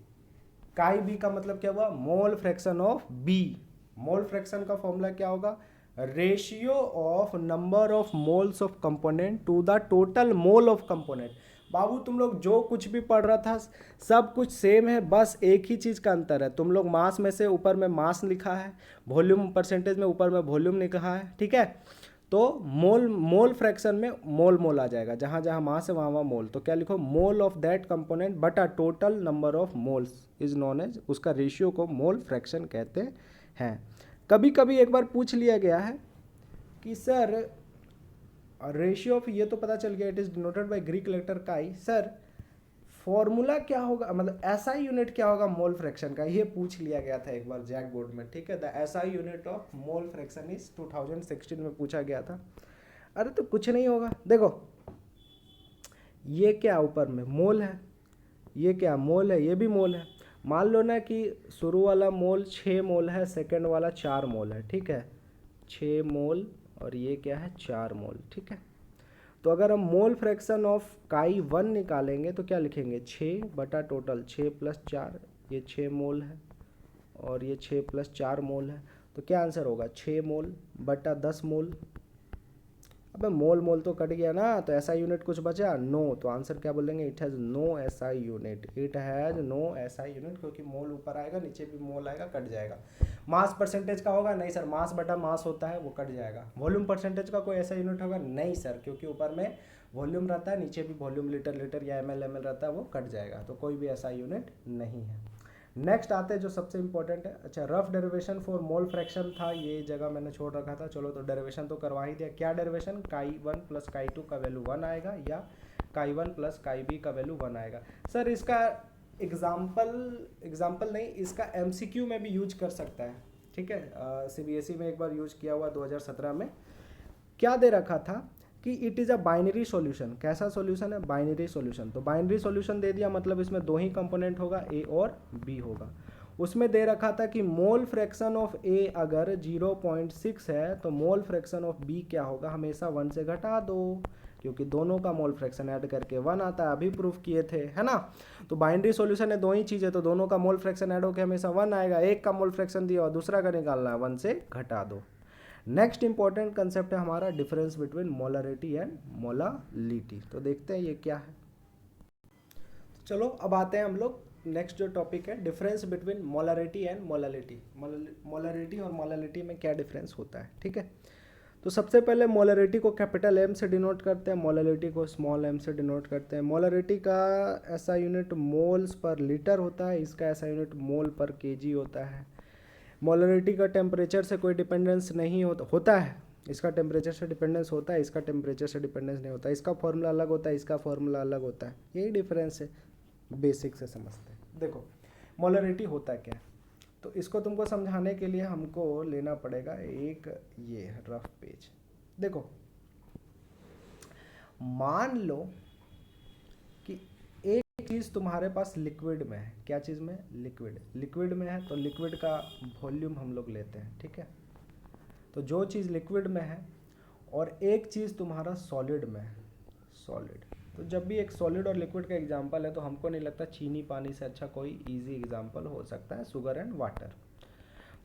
काई बी का मतलब क्या हुआ, mole fraction of B. Mole fraction का फॉर्मूला क्या होगा, ratio of number of moles of component to the total mole of component. बाबू तुम लोग जो कुछ भी पढ़ रहा था सब कुछ सेम है, बस एक ही चीज़ का अंतर है, तुम लोग मास में से ऊपर में मास लिखा है, वॉल्यूम परसेंटेज में ऊपर में वॉल्यूम लिखा है, ठीक है। तो मोल फ्रैक्शन में मोल आ जाएगा, जहाँ जहाँ मास है वहाँ वहाँ मोल, तो क्या लिखो, मोल ऑफ दैट कंपोनेंट बटा total number of moles is known as, उसका रेशियो को मोल फ्रैक्शन कहते हैं। कभी कभी एक बार पूछ लिया गया है कि सर रेशियो ऑफ, ये तो पता चल गया it is denoted by Greek letter chi, sir formula क्या होगा, मतलब एसआई यूनिट क्या होगा मोल फ्रैक्शन का, ये पूछ लिया गया था एक बार जैक बोर्ड में, ठीक है। The SI unit of mole fraction is 2016 में पूछा गया था। अरे तो कुछ नहीं होगा, देखो ये क्या ऊपर में मोल है, ये क्या मोल है, ये भी मोल है। मान लो ना कि शुरू वाला मोल 6 मोल है, सेकंड वाला 4 मोल है, ठीक है, 6 मोल और ये क्या है 4 मोल, ठीक है। तो अगर हम मोल फ्रैक्शन ऑफ काई 1 निकालेंगे तो क्या लिखेंगे, 6 बटा टोटल 6 प्लस 4, ये 6 मोल है और ये 6 प्लस 4 मोल है, तो क्या आंसर होगा 6 मोल बटा 10 मोल। अबे मोल तो कट गया ना, तो ऐसा यूनिट कुछ बचा नो, तो आंसर क्या बोलेंगे, it has no SI unit, it has no SI unit, क्योंकि मोल ऊपर आएगा नीचे भी मोल आएगा, कट जाएगा। मास परसेंटेज का होगा, नहीं सर मास बटा मास होता है वो कट जाएगा। वॉल्यूम परसेंटेज का कोई ऐसा यूनिट होगा, नहीं सर, क्योंकि ऊपर में वॉल्यूम रहता है नीचे भी वॉल्यूम लीटर या एम एल रहता है, वो कट जाएगा, तो कोई भी ऐसा यूनिट नहीं है। नेक्स्ट आते हैं जो सबसे इंपॉर्टेंट है, अच्छा rough derivation for mole fraction था, ये जगह मैंने छोड़ रखा था, चलो तो डेरिवेशन तो करवा ही दिया। क्या डेरिवेशन, काई 1 प्लस काई 2 का वैल्यू 1 आएगा या काई 1 प्लस काई बी का वैल्यू 1 आएगा। सर इसका एग्जाम्पल नहीं, इसका एमसीक्यू में भी यूज कर सकता है, ठीक है। सीबीएसई में एक बार यूज किया हुआ 2017 में। क्या दे रखा था कि it is a binary solution. कैसा सॉल्यूशन है, बाइनरी सॉल्यूशन। तो बाइनरी सॉल्यूशन दे दिया, मतलब इसमें 2 ही कंपोनेंट होगा, ए और बी होगा। उसमें दे रखा था कि मोल फ्रैक्शन ऑफ ए अगर 0.6 है तो मोल फ्रैक्शन ऑफ बी क्या होगा, हमेशा 1 से घटा दो, क्योंकि दोनों का मोल फ्रैक्शन ऐड करके 1 आता है, अभी प्रूफ किए थे, है ना। तो बाइनरी सॉल्यूशन है 2 ही चीज़ें, तो दोनों का मोल फ्रैक्शन ऐड होकर हमेशा 1 आएगा। एक का मोल फ्रैक्शन दिया और दूसरा का निकालना है, 1 से घटा दो। नेक्स्ट इंपॉर्टेंट कंसेप्ट है हमारा difference between molarity and molality. तो देखते हैं ये क्या है। चलो अब आते हैं हम लोग नेक्स्ट जो टॉपिक है, difference between molarity and molality. Molarity और मोलालिटी में क्या डिफरेंस होता है, ठीक है। तो सबसे पहले मोलरिटी को कैपिटल एम से डिनोट करते हैं, मोलालिटी को स्मॉल एम से डिनोट करते हैं। मोलरिटी का ऐसा यूनिट मोल्स पर लीटर होता है, इसका ऐसा यूनिट मोल पर केजी होता है। मोलरिटी का टेम्परेचर से कोई डिपेंडेंस नहीं होता है, इसका टेम्परेचर से डिपेंडेंस होता है, इसका टेम्परेचर से डिपेंडेंस नहीं होता, इसका फॉर्मूला अलग होता है, इसका फॉर्मूला अलग होता है, यही डिफरेंस है, बेसिक से समझते हैं। देखो मोलरिटी होता क्या है, तो इसको तुमको समझाने के लिए हमको लेना पड़ेगा एक ये रफ पेज। देखो मान लो कि एक चीज़ तुम्हारे पास लिक्विड में है, क्या चीज़ में, लिक्विड में है, तो लिक्विड का वॉल्यूम हम लोग लेते हैं, ठीक है। तो जो चीज़ लिक्विड में है और एक चीज़ तुम्हारा सॉलिड में है, सॉलिड, तो जब भी एक सॉलिड और लिक्विड का एग्जांपल है तो हमको नहीं लगता चीनी पानी से अच्छा कोई इजी एग्जांपल हो सकता है शुगर एंड वाटर।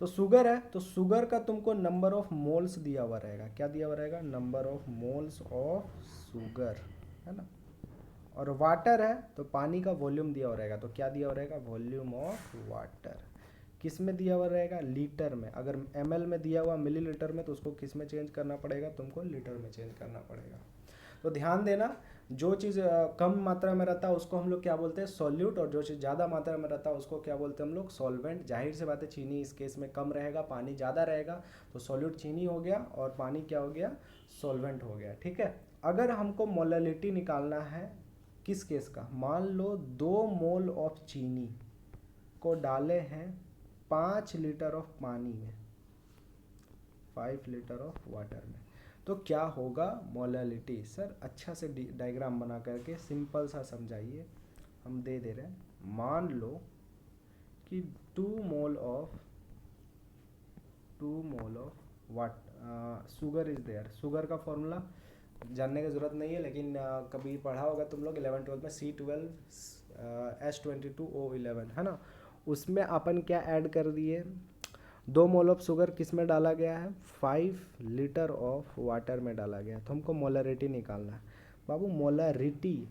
तो शुगर है तो शुगर का तुमको नंबर ऑफ मोल्स दिया हुआ रहेगा, क्या दिया हुआ रहेगा, number of moles of sugar, है ना। और वाटर है तो पानी का वॉल्यूम दिया हुआ रहेगा, तो क्या दिया हुआ रहेगा, वॉल्यूम ऑफ वाटर। किस में दिया हुआ रहेगा, लीटर में। अगर ml में दिया हुआ मिलीलीटर में तो उसको किस में चेंज करना पड़ेगा, तुमको लीटर में चेंज करना पड़ेगा। तो ध्यान देना, जो चीज़ कम मात्रा में रहता है उसको हम लोग क्या बोलते हैं, सॉल्यूट, और जो चीज़ ज़्यादा मात्रा में रहता है उसको क्या बोलते हैं हम लोग, सॉल्वेंट। जाहिर सी बात है चीनी इस केस में कम रहेगा, पानी ज़्यादा रहेगा, तो सॉल्यूट चीनी हो गया और पानी क्या हो गया, सॉल्वेंट हो गया। ठीक है। अगर हमको मोलैलिटी निकालना है किस केस का, मान लो 2 मोल ऑफ चीनी को डाले हैं 5 लीटर ऑफ पानी में, 5 लीटर ऑफ वाटर में, तो क्या होगा मोलैलिटी। सर अच्छा से डायग्राम बना करके सिंपल सा समझाइए, हम दे रहे हैं। मान लो कि 2 mole of what sugar is there. Sugar का फॉर्मूला जानने की ज़रूरत नहीं है, लेकिन कभी पढ़ा होगा तुम लोग 11-12 में, C12H22O11, है ना। उसमें अपन क्या ऐड कर दिए, 2 मोल ऑफ शुगर किस में डाला गया है, 5 लीटर ऑफ वाटर में डाला गया है। तो हमको मोलरिटी निकालना है बाबू। मोलरिटी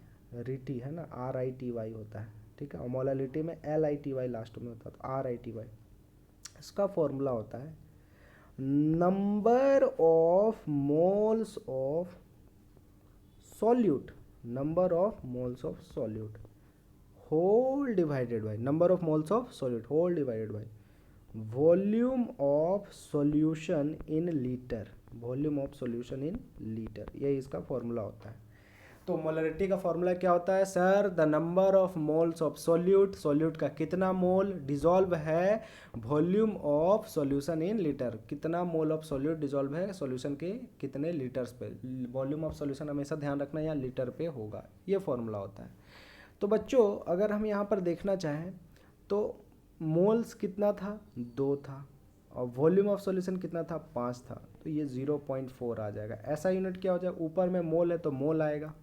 है ना, RITY होता है, ठीक है। और मोलरिटी में LITY लास्ट में होता है, तो RITY। इसका फॉर्मूला होता है number of moles of solute, number of moles of solute whole divided by number of moles of solute whole divided by volume of solution in litre, volume of solution in litre, यही इसका formula होता है। तो molarity का formula क्या होता है sir, the number of moles of solute, solute का कितना मोल डिसॉल्व है, volume of solution in litre, कितना मोल ऑफ सॉल्यूट डिसॉल्व है सॉल्यूशन के कितने लीटर्स पे। वॉल्यूम ऑफ सॉल्यूशन हमेशा ध्यान रखना यहाँ लीटर पे होगा, ये फॉर्मूला होता है। तो बच्चों अगर हम यहाँ पर देखना चाहें तो मोल्स कितना था, 2 था, और वॉल्यूम ऑफ सॉल्यूशन कितना था, 5 था, तो ये 0.4 आ जाएगा। ऐसा यूनिट क्या हो जाएगा, ऊपर में मोल है तो मोल आएगा,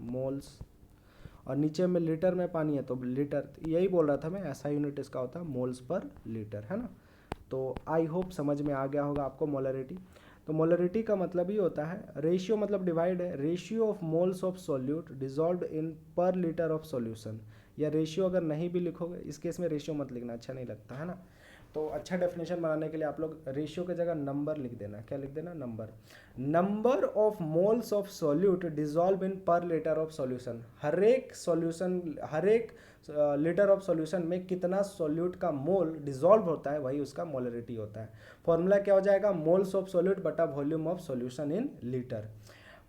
मोल्स, और नीचे में लीटर में पानी है तो लीटर। यही बोल रहा था मैं, ऐसा यूनिट इसका होता है मोल्स पर लीटर, है ना। तो आई होप समझ में आ गया होगा आपको मोलरिटी। तो मोलरिटी का मतलब ही होता है, रेशियो मतलब डिवाइड है, ratio of moles of solute dissolved इन पर लीटर ऑफ सॉल्यूशन। या रेशियो अगर नहीं भी लिखोगे, इस केस में रेशियो मत लिखना, अच्छा नहीं लगता है ना। तो अच्छा डेफिनेशन बनाने के लिए आप लोग रेशियो की जगह नंबर लिख देना, क्या लिख देना, number. Number of moles of solute dissolve in पर लीटर ऑफ सॉल्यूशन, हर एक लीटर ऑफ सॉल्यूशन में कितना सॉल्यूट का मोल डिसॉल्व होता है, वही उसका मोलरिटी होता है। फॉर्मूला क्या हो जाएगा, मोल्स ऑफ सॉल्यूट बटा volume of solution in litre.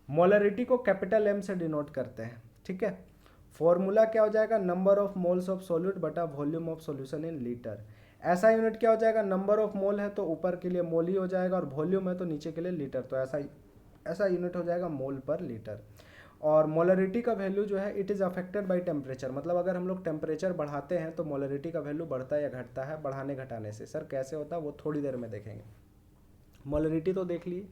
Molarity को कैपिटल M से डिनोट करते हैं, ठीक है। फॉर्मूला क्या हो जाएगा, number of moles of solute बटा volume of solution in litre. ऐसा यूनिट क्या हो जाएगा, नंबर ऑफ मोल है तो ऊपर के लिए मोल ही हो जाएगा, और वॉल्यूम है तो नीचे के लिए लीटर, तो ऐसा यूनिट हो जाएगा मोल पर लीटर। और मोलरिटी का वैल्यू जो है it is affected by temperature, मतलब अगर हम लोग टेम्परेचर बढ़ाते हैं तो मोलरिटी का वैल्यू बढ़ता है या घटता है बढ़ाने घटाने से। सर कैसे होता है वो थोड़ी देर में देखेंगे। मोलरिटी तो देख लिए,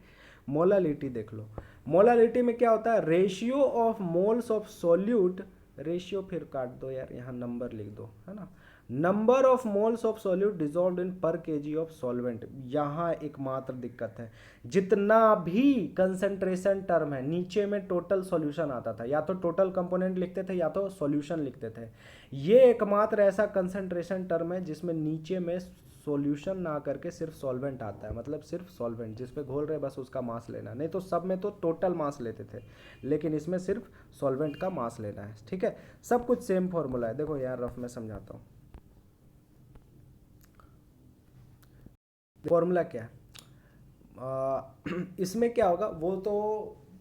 मोलालिटी देख लो। मोलालिटी में क्या होता है, ratio of moles of solute, ratio फिर काट दो यार, यहाँ नंबर लिख दो, है ना। Number of moles of solute dissolved इन पर केजी ऑफ सॉल्वेंट। यहाँ एकमात्र दिक्कत है, जितना भी कंसंट्रेशन टर्म है नीचे में टोटल सॉल्यूशन आता था, या तो टोटल कंपोनेंट लिखते थे या तो सॉल्यूशन लिखते थे। ये एकमात्र ऐसा कंसंट्रेशन टर्म है जिसमें नीचे में सॉल्यूशन ना करके सिर्फ सॉल्वेंट आता है, मतलब सिर्फ सॉल्वेंट जिस पे घोल रहे बस उसका मास लेना, नहीं तो सब में तो टोटल मास लेते थे, लेकिन इसमें सिर्फ सॉल्वेंट का मास लेना है, ठीक है। सब कुछ सेम फॉर्मूला है, देखो यार रफ में समझाता हूँ। फॉर्मूला क्या है, इसमें क्या होगा, वो तो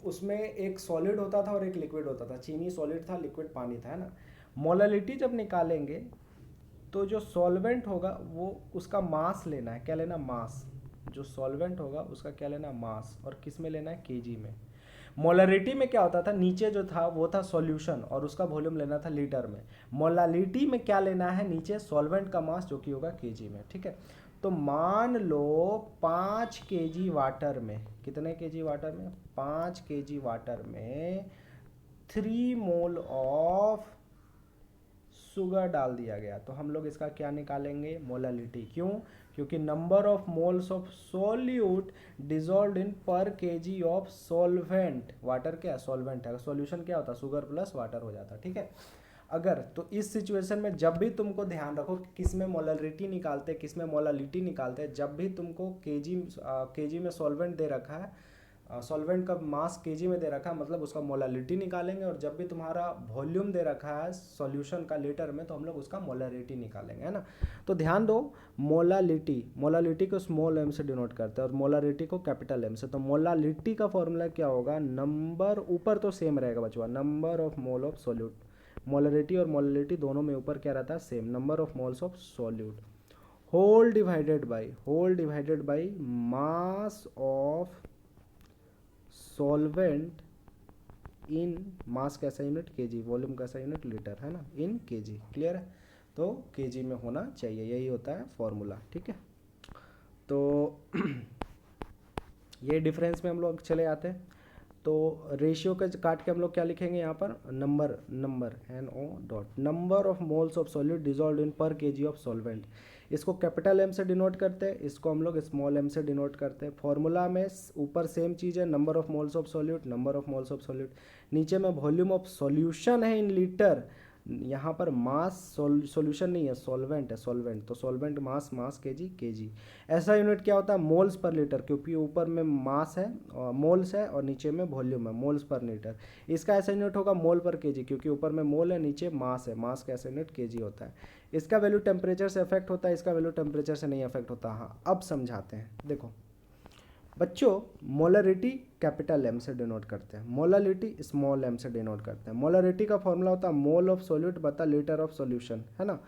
उसमें एक सॉलिड होता था और एक लिक्विड होता था, चीनी सॉलिड था, लिक्विड पानी था, है ना। मोलालिटी जब निकालेंगे तो जो सॉल्वेंट होगा वो उसका मास लेना है, क्या लेना, मास। जो सॉल्वेंट होगा उसका क्या लेना, मास, और किस में लेना है, केजी में। मोलारिटी में क्या होता था, नीचे जो था वो था सॉल्यूशन और उसका वॉल्यूम लेना था लीटर में। मोलालिटी में क्या लेना है, नीचे सॉल्वेंट का मास जो कि होगा केजी में, ठीक है। तो मान लो 5 केजी वाटर में, कितने केजी वाटर में, 5 केजी वाटर में 3 मोल ऑफ शुगर डाल दिया गया, तो हम लोग इसका क्या निकालेंगे, मोलालिटी। क्यों? क्योंकि number of moles of solute dissolve in पर केजी ऑफ सॉल्वेंट, वाटर क्या सॉल्वेंट है, सॉल्यूशन क्या होता है, शुगर प्लस वाटर हो जाता है, ठीक है। अगर तो इस सिचुएशन में जब भी तुमको ध्यान रखो किस में मोलारिटी निकालते हैं, किस में मोलालिटी निकालते हैं, जब भी तुमको केजी में सॉल्वेंट दे रखा है, सॉल्वेंट का मास केजी में दे रखा है, मतलब उसका मोलालिटी निकालेंगे, और जब भी तुम्हारा वॉल्यूम दे रखा है सॉल्यूशन का लीटर में, तो हम लोग उसका मोलारिटी निकालेंगे, है ना। तो ध्यान दो, मोलालिटी को स्मॉल एम से डिनोट करते हैं और मोलारिटी को कैपिटल एम से। तो मोलालिटी का फॉर्मूला क्या होगा, नंबर, ऊपर तो सेम रहेगा बचवा, number of mole of solute, molarity और मोलालिटी दोनों में ऊपर क्या रहता है, same, number of moles of solute, whole divided by mass of solvent in, mass कैसा यूनिट केजी, वॉल्यूम कैसा यूनिट लीटर, है ना, इन केजी। क्लियर है? तो केजी में होना चाहिए, यही होता है फॉर्मूला, ठीक है। तो ये डिफरेंस में हम लोग चले आते हैं। तो रेशियो का काट के हम लोग क्या लिखेंगे यहाँ पर, number NO dot, number of moles of solute dissolved इन पर केजी ऑफ सॉल्वेंट। इसको कैपिटल एम से डिनोट करते हैं, इसको हम लोग स्मॉल एम से डिनोट करते हैं। फॉर्मूला में ऊपर सेम चीज़ है, number of moles of solute, number of moles of solute, नीचे में वॉल्यूम ऑफ सॉल्यूशन है इन लीटर, यहाँ पर मास, सॉल्यूशन नहीं है, सॉल्वेंट है, सॉल्वेंट, तो सॉल्वेंट मास केजी। ऐसा यूनिट क्या होता है, मोल्स पर लीटर, क्योंकि ऊपर में मास है और मोल्स है और नीचे में वॉल्यूम है, मोल्स पर लीटर। इसका ऐसा यूनिट होगा मोल पर केजी, क्योंकि ऊपर में मोल है नीचे मास है, मास का ऐसा यूनिट केजी होता है। इसका वैल्यू टेम्परेचर से अफेक्ट होता है, इसका वैल्यू टेम्परेचर से नहीं अफेक्ट होता। हाँ, अब समझाते हैं। देखो बच्चों, मोलरिटी कैपिटल एम से डिनोट करते हैं, मोलालिटी स्मॉल एम से डिनोट करते हैं। मोलरिटी का फॉर्मूला होता है मोल ऑफ सोल्यूट बता लीटर ऑफ सॉल्यूशन, है ना।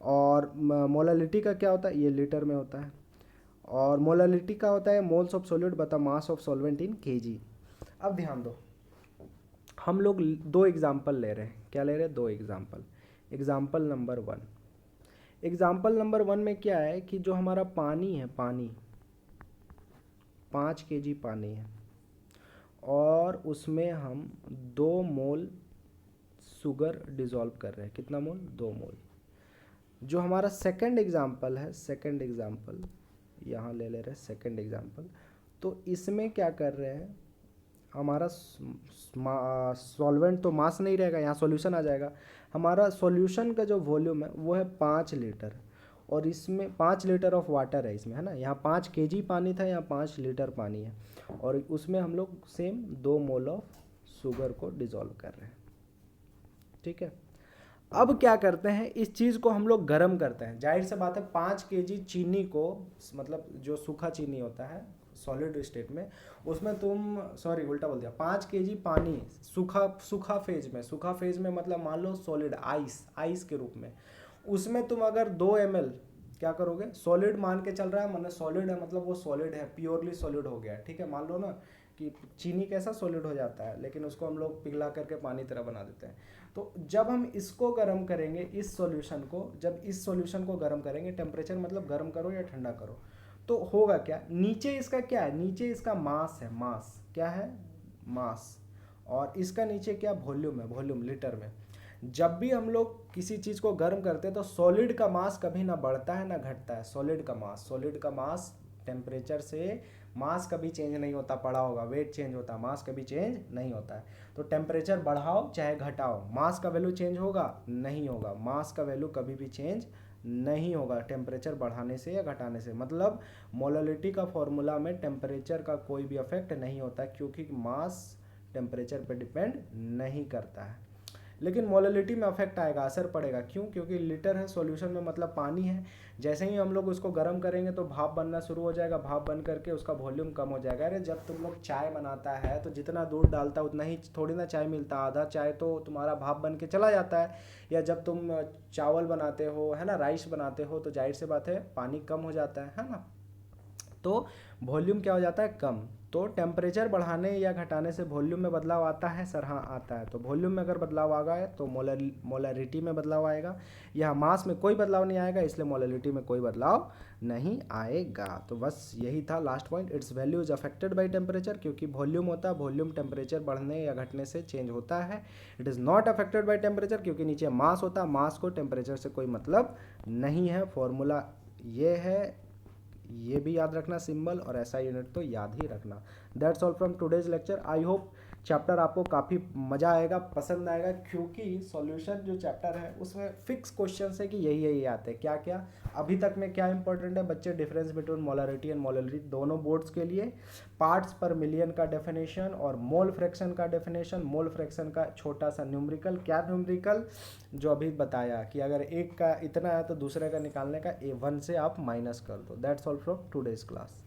और मोलालिटी का क्या होता है, ये लीटर में होता है। और मोलालिटी का होता है मोल्स ऑफ सोल्यूट बता मास ऑफ सॉल्वेंट इन केजी। अब ध्यान दो, हम लोग 2 एग्जाम्पल ले रहे हैं। क्या ले रहे हैं, 2 example. Example number 1, example number 1 में क्या है कि जो हमारा पानी है, पानी 5 केजी पानी है और उसमें हम 2 मोल शुगर डिज़ोल्व कर रहे हैं। कितना मोल, 2 मोल। जो हमारा सेकंड एग्जाम्पल है, सेकंड एग्जाम्पल यहाँ ले रहे हैं, सेकंड एग्जाम्पल, तो इसमें क्या कर रहे हैं, हमारा सॉल्वेंट तो मास नहीं रहेगा, यहाँ सॉल्यूशन आ जाएगा। हमारा सॉल्यूशन का जो वॉल्यूम है वो है 5 लीटर, और इसमें 5 लीटर ऑफ वाटर है इसमें, है ना। यहाँ 5 केजी पानी था, यहाँ 5 लीटर पानी है, और उसमें हम लोग सेम 2 मोल ऑफ शुगर को डिज़ोल्व कर रहे हैं, ठीक है। अब क्या करते हैं, इस चीज़ को हम लोग गर्म करते हैं। जाहिर सी बात है, 5 केजी चीनी को, मतलब जो सूखा चीनी होता है सॉलिड स्टेट में, उसमें तुम, सॉरी उल्टा बोल दिया, 5 केजी पानी सूखा फेज में मतलब मान लो सॉलिड आइस के रूप में, उसमें तुम अगर 2 ml क्या करोगे, सॉलिड मान के चल रहा है, मतलब सॉलिड है, मतलब वो सॉलिड है, प्योरली सॉलिड हो गया, ठीक है। मान लो ना कि चीनी कैसा सॉलिड हो जाता है, लेकिन उसको हम लोग पिघला करके पानी तरह बना देते हैं। तो जब हम इसको गर्म करेंगे, इस सॉल्यूशन को, जब इस सॉल्यूशन को गर्म करेंगे, टेम्परेचर मतलब गर्म करो या ठंडा करो, तो होगा क्या, नीचे इसका क्या है, नीचे इसका मास है, मास क्या है, मास, और इसका नीचे क्या वॉल्यूम है, वॉल्यूम लीटर में। जब भी हम लोग किसी चीज़ को गर्म करते हैं तो सॉलिड का मास कभी ना बढ़ता है ना घटता है। सॉलिड का मास टेम्परेचर से मास कभी चेंज नहीं होता, पड़ा होगा, वेट चेंज होता है, मास कभी चेंज नहीं होता है। तो टेम्परेचर बढ़ाओ चाहे घटाओ, मास का वैल्यू चेंज होगा, नहीं होगा, मास का वैल्यू कभी भी चेंज नहीं होगा टेम्परेचर बढ़ाने से या घटाने से। मतलब मोलालिटी का फॉर्मूला में टेम्परेचर का कोई भी इफेक्ट नहीं होता, क्योंकि मास टेम्परेचर पर डिपेंड नहीं करता है। लेकिन मोलालिटी में अफेक्ट आएगा, असर पड़ेगा। क्यों? क्योंकि लीटर है सॉल्यूशन में, मतलब पानी है। जैसे ही हम लोग उसको गर्म करेंगे तो भाप बनना शुरू हो जाएगा, भाप बन करके उसका वॉल्यूम कम हो जाएगा। अरे जब तुम लोग चाय बनाता है तो जितना दूध डालता है उतना ही थोड़ी ना चाय मिलता, आधा चाय तो तुम्हारा भाप बन के चला जाता है। या जब तुम चावल बनाते हो, है ना, राइस बनाते हो, तो जाहिर सी बात है पानी कम हो जाता है ना। तो वॉल्यूम क्या हो जाता है, कम। तो टेम्परेचर बढ़ाने या घटाने से वॉल्यूम में बदलाव आता है सर? हाँ आता है। तो वॉल्यूम में अगर बदलाव आ गया तो मोलरिटी में बदलाव आएगा, या मास में कोई बदलाव नहीं आएगा, इसलिए मोलरिटी में कोई बदलाव नहीं आएगा। तो बस यही था last point. It's value is affected by temperature, क्योंकि वॉल्यूम होता है, वॉल्यूम टेम्परेचर बढ़ने या घटने से चेंज होता है। It is not affected by temperature, क्योंकि नीचे मास होता है, मास को टेम्परेचर से कोई मतलब नहीं है। फॉर्मूला ये है, ये भी याद रखना सिंबल, और ऐसा यूनिट तो याद ही रखना। That's all from today's lecture. I hope chapter आपको काफ़ी मज़ा आएगा, पसंद आएगा, क्योंकि सॉल्यूशन जो चैप्टर है उसमें फिक्स क्वेश्चन है कि यही यही आते हैं। क्या क्या अभी तक में क्या इंपॉर्टेंट है बच्चे? Difference between molarity and molarity दोनों बोर्ड्स के लिए, पार्ट्स पर मिलियन का डेफिनेशन और मोल फ्रैक्शन का डेफिनेशन, मोल फ्रैक्शन का छोटा सा न्यूमेरिकल, क्या न्यूमेरिकल जो अभी बताया कि अगर एक का इतना है तो दूसरे का निकालने का A1 से आप माइनस कर दो। That's all from today's class.